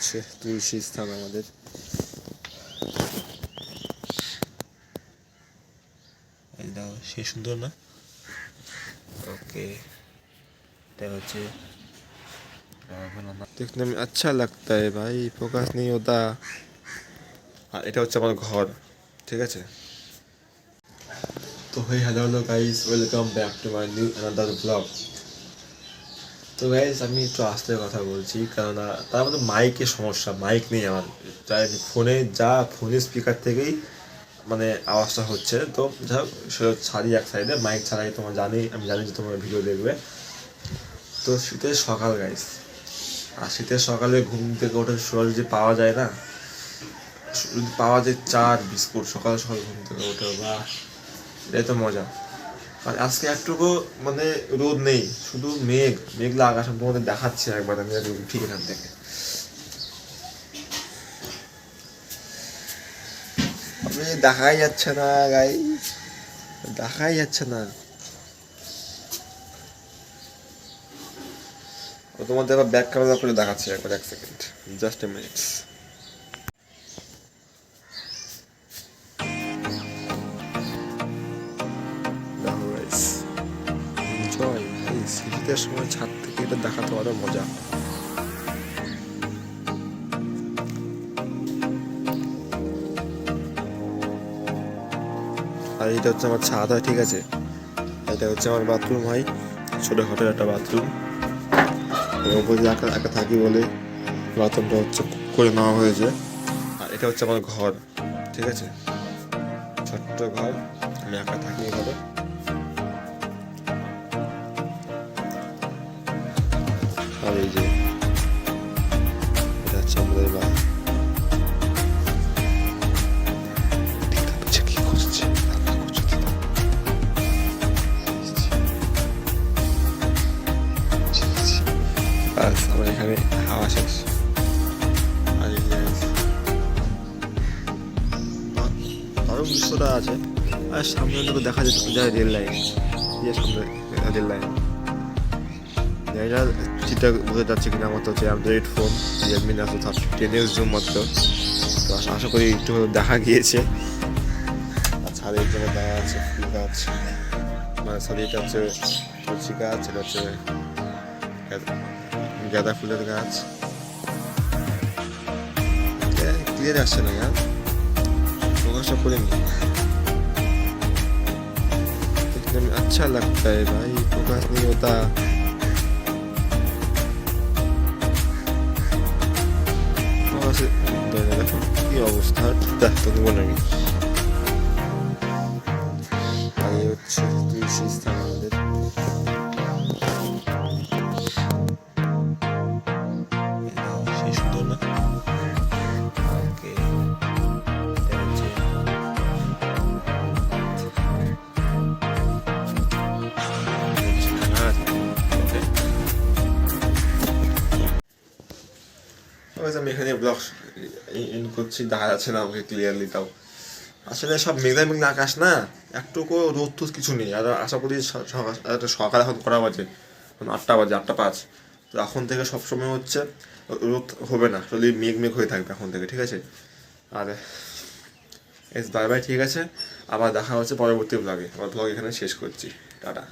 হচ্ছে তুলসী স্থান আমাদের। সে সুন্দর না? ओके देखने में अच्छा लगता है भाई, फोकस नहीं होता। আর এটা হচ্ছে আমার ঘর, ঠিক আছে। তো ভাই hello guys, welcome back to my new another blog. তো গাইস আমি একটু আস্তে কথা বলছি, কারণ তার মধ্যে মাইকের সমস্যা, মাইক নেই আমার। তাই ফোনের স্পিকার থেকেই মানে আওয়াজটা হচ্ছে। তো যাই হোক সেটা ছাড়ি এক সাইডে, মাইক ছাড়াই আমি জানি যে তোমরা ভিডিও দেখবে। তো শীতের সকাল গাইস, আর শীতের সকালে ঘুম থেকে ওঠে সকাল যদি পাওয়া যায় না, যদি পাওয়া যায় চার বিস্কুট সকাল সকাল ঘুম থেকে ওঠে, বা এটাই তো মজা। আর আজকে একটুকু মানে রোদ নেই, শুধু মেঘলা আকাশ। আমি তোমাদের দেখাচ্ছি একবার, আমি ঠিক এখান থেকে। আমি দেখাই যাচ্ছে না গাইস, দেখাই যাচ্ছে না। তোমাদের আবার ব্যাক ক্যামেরা করে দেখাচ্ছি একবার, এক second, just a minute. Enjoy ভাই, শীতের সময় ছাদ থেকে এটা দেখাতে আরো মজা। আর এটা হচ্ছে আমার ছাদ হয়, ঠিক আছে। এটা হচ্ছে আমার বাথরুম হয়, ছোটখাটো একটা বাথরুম। উপরে একা থাকি বলে বাথরুমটা হচ্ছে করে নেওয়া হয়েছে। আর এটা হচ্ছে আমার ঘর, ঠিক আছে, ছোট্ট ঘর, আমি একা থাকি এখানে। আর এই যে এটা হচ্ছে আমাদের কি করছে, আমার এখানে হাওয়া শেষ। আর আরো দৃশ্যটা আছে। আর সামনে দিকে দেখা যায় রেল লাইন, সামনে রেল লাইন। এটা চিন্তা বোঝা যাচ্ছে কিনা, আমার তো হচ্ছে Android phone, Realme Nacho 10S zoom মাত্র। তো আশা করি একটু দেখা গিয়েছে। আর ছাদের জন্য দেওয়া আছে ফুল গাছ, মানে সরি এটা হচ্ছে তুলসী গাছ, এটা হচ্ছে গাঁদা ফুলের গাছ। ক্লিয়ার আসছে না यार, প্রকাশটা করিনি। देखने में अच्छा लगता है भाई, फोकस नहीं होता। দেখো কি অবস্থা, দেখতে দেবো না আমি। আর এই হচ্ছে তুলসী স্থান আমাদের। সুন্দর না? ওকে আমি এখানে ব্লগ এন্ড করছি, দেখা যাচ্ছে না আমাকে ক্লিয়ারলি। তাও আসলে সব মেঘলা আকাশ না, একটুকু রোদ তো কিছু নেই। আর আশা করি সকাল এখন কটা বাজে, 8টা বাজে, 8টা 5। তো এখন থেকে সবসময় হচ্ছে রোদ হবে না, যদি মেঘ হয়ে থাকবে এখন থেকে, ঠিক আছে। আর বাই বাই, ঠিক আছে, আবার দেখা হচ্ছে পরবর্তী ব্লগে। আমার ব্লগ এখানে শেষ করছি, টাটা।